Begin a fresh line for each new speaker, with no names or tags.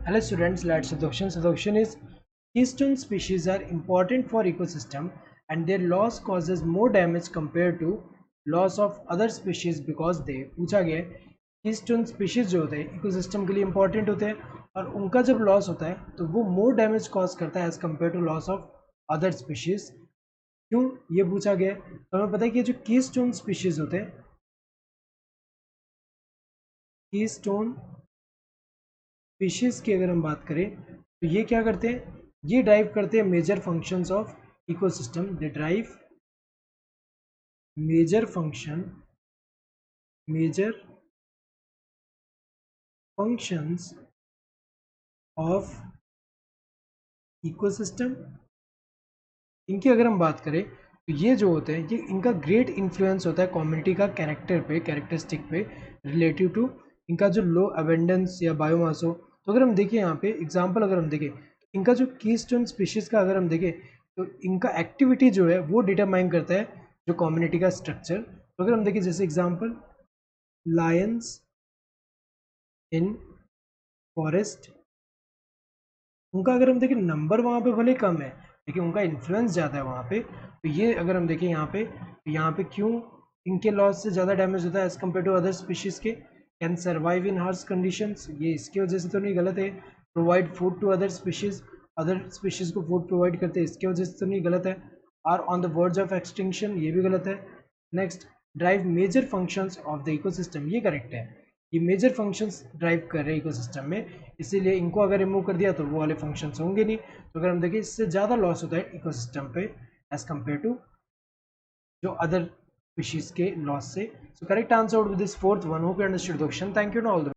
Hello students, let's seduction. Seduction is keystone species are important for ecosystem and their loss causes more damage compared to loss of other species because they पूछा गया keystone species जो होते हैं ecosystem के लिए important होते हैं और उनका जब लॉस होता है तो वो मोर डैमेज कॉज करता है as compare to loss of other species. क्यों ये पूछा गया है तो हमें पता है कि जो कीस्टोन स्पीशीज होते हैं कीस्टोन स्पीशीज की अगर हम बात करें तो ये क्या करते हैं, ये ड्राइव करते हैं major functions of ecosystem. They drive major functions of ecosystem. इनकी अगर हम बात करें तो ये जो होते हैं ये इनका ग्रेट इन्फ्लुएंस होता है कम्युनिटी का कैरेक्टर पे, कैरेक्टरिस्टिक पे रिलेटिव टू इनका जो लो अबेंडेंस या बायोमास हो। तो अगर हम देखें यहाँ पे एग्जांपल अगर हम देखें इनका जो कीस्टोन स्पीशीज का अगर हम देखें तो इनका एक्टिविटी जो है वो डिटरमाइन करता है जो कम्युनिटी का स्ट्रक्चर। तो अगर हम देखें जैसे एग्जाम्पल लायंस इन फॉरेस्ट, उनका अगर हम देखें नंबर वहाँ पे भले कम है लेकिन उनका इन्फ्लुएंस ज़्यादा है वहाँ पे। तो ये अगर हम देखें यहाँ पे क्यों इनके लॉस से ज़्यादा डैमेज होता है as compare to other species के। Can survive in harsh conditions, ये इसकी वजह से तो नहीं, गलत है। Provide food to other species को फूड प्रोवाइड करते हैं इसकी वजह से तो नहीं, गलत है। Are on the words of extinction, ये भी गलत है। Next, drive major functions of the ecosystem, ये करेक्ट है। ये मेजर फंक्शंस ड्राइव कर रहे हैं इकोसिस्टम में, इसीलिए इनको अगर रिमूव कर दिया तो वो वाले फंक्शंस होंगे नहीं। तो अगर हम देखें इससे ज़्यादा लॉस होता है इकोसिस्टम पे एज कम्पेयर टू जो अदर स्पीशीज के लॉस से। So correct answer would be this fourth one. Hope you understood the question. Thank you all the